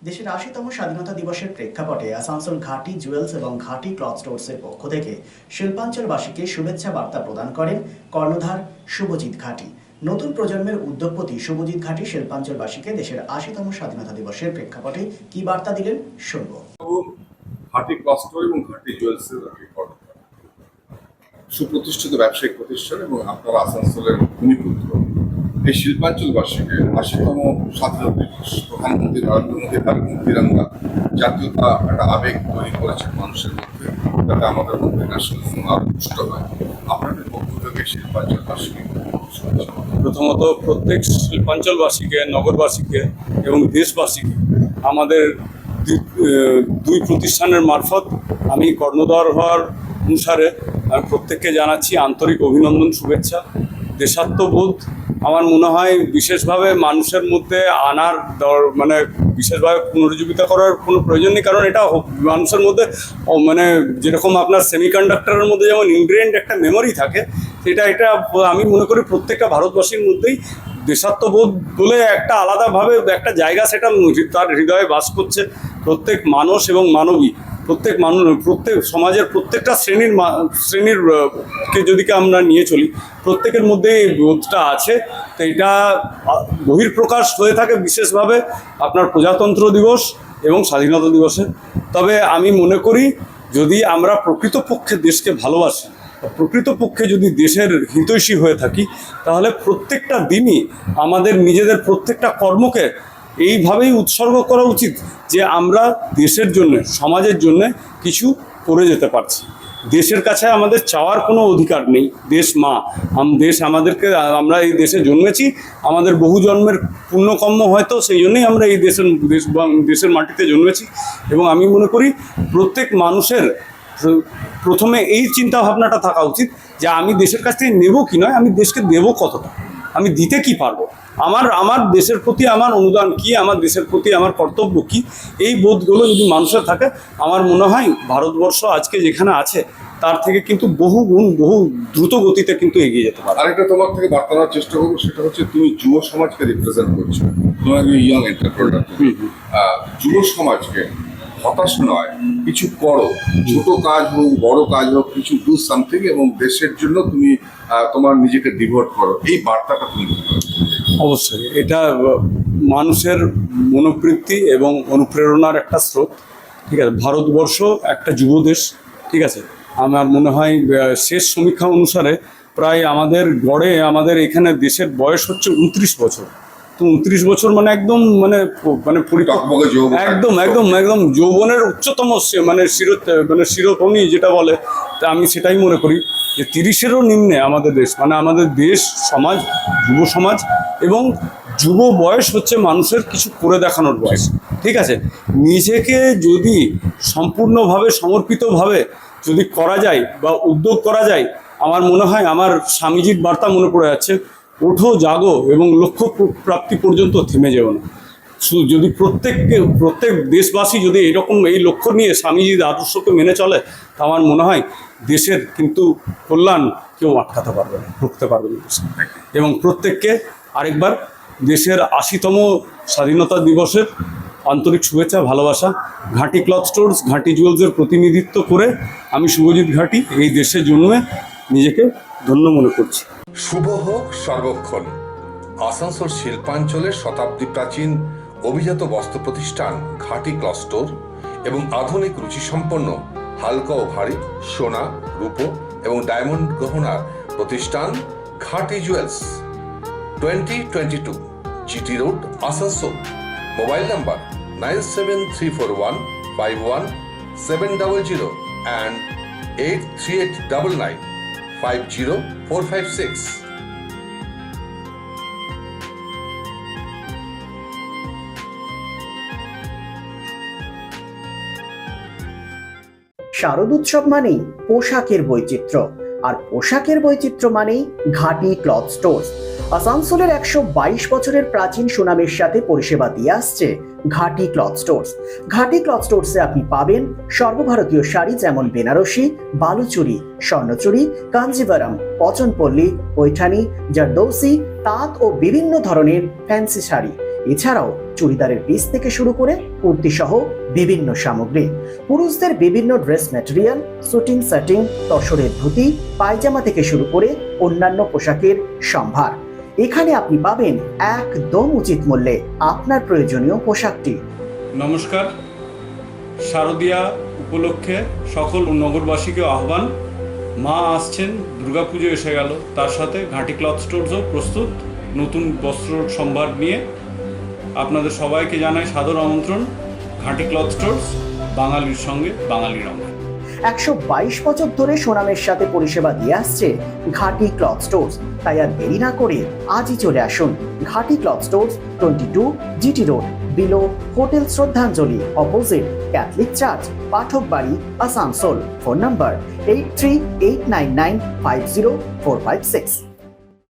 দেশের ৮০তম স্বাধীনতা দিবসের প্রেক্ষাপটে আসানসোল ঘাটি জুয়েলস এবং ঘাটি ক্লথ স্টোর্সের পক্ষ থেকে শিল্পাঞ্চলবাসীকে শুভেচ্ছা বার্তা প্রদান করেন কর্ণধার শুভজিৎ ঘাটি। নতুন প্রজন্মের উদ্যোগপতি শুভজিৎ ঘাটি শিল্পাঞ্চলবাসীকে দেশের ৮০তম স্বাধীনতা দিবসের প্রেক্ষাপটে কি বার্তা দিলেন শুনব। ঘাটি ক্লথ স্টোর এবং ঘাটি জুয়েলসের সুপ্রতিষ্ঠিত ব্যবসায়িক প্রতিষ্ঠান এবং আপনারা আসানসোলের ভূমিপুত্র এই শিল্পাঞ্চলবাসীকে ৮০তম স্বাধীনতা দিবস প্রধানমন্ত্রী নরেন্দ্র মোদী তার তিরঙ্গা জাতীয়তা একটা আবেগ তৈরি করেছেন মানুষের মধ্যে, যাতে আমাদের মধ্যে ন্যাশনালিজম আরো পুষ্ট হয়। আপনাদের পক্ষ থেকে শিল্পাঞ্চলবাসীকে প্রথমত প্রত্যেক শিল্পাঞ্চলবাসীকে, নগরবাসীকে এবং দেশবাসীকে আমাদের দুই প্রতিষ্ঠানের মারফত আমি কর্ণধার হওয়ার অনুসারে আমি প্রত্যেককে জানাচ্ছি আন্তরিক অভিনন্দন, শুভেচ্ছা। দেশাত্মবোধ আমার মনে হয় বিশেষভাবে মানুষের মধ্যে আনার মানে বিশেষভাবে পুনরুজ্জীবিত করার কোনো প্রয়োজন নেই, কারণ এটা মানুষের মধ্যে মানে যেরকম আপনার সেমিকন্ডাক্টরের মধ্যে যেমন ইনগ্রেন্ড একটা মেমোরি থাকে, এটা আমি মনে করি প্রত্যেকটা ভারতবাসীর মধ্যেই দেশাত্মবোধ বলে একটা আলাদাভাবে একটা জায়গা সেটা তার হৃদয়ে বাস করছে। প্রত্যেক মানুষ এবং মানবী প্রত্যেক সমাজের প্রত্যেকটা শ্রেণীর কে যদি আমরা নিয়ে চলি, প্রত্যেকের মধ্যে এই বোধটা আছে। তো এটা বহির্প্রকাশ হয়ে থাকে বিশেষভাবে আপনার প্রজাতন্ত্র দিবস এবং স্বাধীনতা দিবসে। তবে আমি মনে করি যদি আমরা প্রকৃতপক্ষে দেশকে ভালোবাসি, প্রকৃতপক্ষে যদি দেশের হিতৈষী হয়ে থাকি, তাহলে প্রত্যেকটা দিনই আমাদের নিজেদের প্রত্যেকটা কর্মকে এইভাবেই উৎসর্গ করা উচিত যে আমরা দেশের জন্য, সমাজের জন্য কিছু করে যেতে পারছি। দেশের কাছে আমাদের চাওয়ার কোনো অধিকার নেই। দেশ মা, দেশ আমাদেরকে, আমরা এই দেশে জন্মেছি, আমাদের বহু জন্মের পুণ্যকর্ম হয়তো সেই জন্যই আমরা এই দেশের মাটিতে জন্মেছি। এবং আমি মনে করি প্রত্যেক মানুষের প্রথমে এই চিন্তা ভাবনাটা থাকা উচিত যে আমি দেশের কাছ থেকে নেব কি নয়, আমি দেশকে দেবো কতটা, আমি দিতে কি পারবো, আমার দেশের প্রতি আমার অনুদান কি, আমার দেশের প্রতি আমার কর্তব্য কি। এই বোধগুলো যদি মানুষের থাকে, আমার মনে হয় ভারতবর্ষ আজকে যেখানে আছে তার থেকে কিন্তু বহু গুণ, বহু দ্রুত গতিতে কিন্তু এগিয়ে যেতে পারে। আরেকটা তোমার থেকে বার্তা নেওয়ার চেষ্টা করবো, সেটা হচ্ছে তুমি যুব সমাজকে রিপ্রেজেন্ট করছো, তোমার ইয়ং এন্টারপ্রেনার। যুব সমাজকে হতাশ নয়, কিছু করো, ছোট কাজ হোক বড় কাজ হোক, কিছু ডু সামথিং এবং দেশের জন্য তুমি তোমার নিজেকে ডিভোট করো, এই বার্তাটা তুমি অবশ্যই এটা মানুষের মনোবৃত্তি এবং অনুপ্রেরণার একটা স্রোত। ঠিক আছে, ভারতবর্ষ একটা যুব দেশ। ঠিক আছে, আমার মনে হয় শেষ সমীক্ষা অনুসারে প্রায় আমাদের গড়ে আমাদের এখানে দেশের বয়স হচ্ছে 29 বছর। তো 29 বছর মানে একদম একদম যৌবনের উচ্চতম শিরোপণি যেটা বলে, তা আমি সেটাই মনে করি যে 30-এরও নিম্নে আমাদের দেশ, মানে আমাদের দেশ সমাজ, যুব সমাজ এবং যুব বয়স হচ্ছে মানুষের কিছু করে দেখানোর বয়স। ঠিক আছে, নিজেকে যদি সম্পূর্ণভাবে সমর্পিতভাবে যদি করা যায় বা উদ্যোগ করা যায়, আমার মনে হয় আমার স্বামীজির বার্তা মনে পড়ে যাচ্ছে, ওঠো, জাগো এবং লক্ষ্য প্রাপ্তি পর্যন্ত থেমে যেও না। যদি প্রত্যেক দেশবাসী যদি এরকম এই লক্ষ্য নিয়ে স্বামীজির আদর্শকে মেনে চলে, তা আমার মনে হয় দেশের কিন্তু কল্যাণ কেউ আটকাতে পারবে না, রুখতে পারবে না। এবং প্রত্যেককে আরেকবার দেশের ৮০তম স্বাধীনতা দিবসের আন্তরিক শুভেচ্ছা, ভালোবাসা। ঘাটি ক্লথ স্টোর্স, ঘাটি জুয়েলসের প্রতিনিধিত্ব করে আমি শুভজিৎ ঘাটি এই দেশে জন্মে নিজেকে ধন্য মনে করছি। শুভ হোক সর্বক্ষণ। আসানসোল শিল্পাঞ্চলের শতাব্দী প্রাচীন অভিজাত বস্ত্র প্রতিষ্ঠান ঘাটি ক্লথ স্টোর এবং আধুনিক রুচিসম্পন্ন হালকা ও ভারী সোনা, রূপো এবং ডায়মন্ড গহনার প্রতিষ্ঠান ঘাটি jewels, 2022 GT road, Asansol. Mobile number 9734151700 and 8389950456। শারদোৎসব মানেই পোশাকের বৈচিত্র্য, আর পোশাকের বৈচিত্র্য মানেই ঘাটি ক্লথ স্টোর্স। আসানসোলের 122 বছরের প্রাচীন সুনামের সাথে পরিষেবা দিয়ে আসছে ঘাটি ক্লথ স্টোর্স। ঘাটি ক্লথ স্টোর্সে আপনি পাবেন সর্বভারতীয় শাড়ি যেমন বেনারসি, বালুচুরি, স্বর্ণচুরি, কাঞ্জিভারাম, পচনপল্লী, পৈঠানি, জারদৌসি, তাঁত ও বিভিন্ন ধরনের ফ্যান্সি শাড়ি। এছাড়াও চুড়িদারের পিস থেকে শুরু করে কুর্তি সহ বিভিন্ন সামগ্রী, পুরুষদের বিভিন্ন ড্রেস ম্যাটেরিয়াল, শুটিং সেটিং, তসরের ধুতি, পায়জামা থেকে শুরু করে অন্যান্য পোশাকের সম্ভার। এখানে আপনি পাবেন একদম উচিত মূল্যে আপনার প্রয়োজনীয় পোশাকটি। নমস্কার, শারদীয়া উপলক্ষে সকল নগরবাসীকে আহ্বান। মা আসছেন, দুর্গাপুজো এসে গেল, তার সাথে ঘাটি ক্লথ স্টোরসও প্রস্তুত নতুন বস্ত্র সম্ভার নিয়ে। আপনাদের সবাইকে জানাই সাদর আমন্ত্রণ। ঘাটি ক্লথ স্টোরস, বাঙালির সঙ্গে বাঙালির রঙ। 122 বছর ধরে সুনামের সাথে পরিষেবা দিয়ে আসছে ঘাটি ক্লথ স্টোরস। তাই আর দেরি না করে আজই চলে আসুন ঘাটি cloth stores, 22 GT road, below hotel শ্রদ্ধাঞ্জলি, অপোজিট ক্যাথলিক চার্চ, পাঠক বাড়ি, আসানসোল। Phone number 8389950456।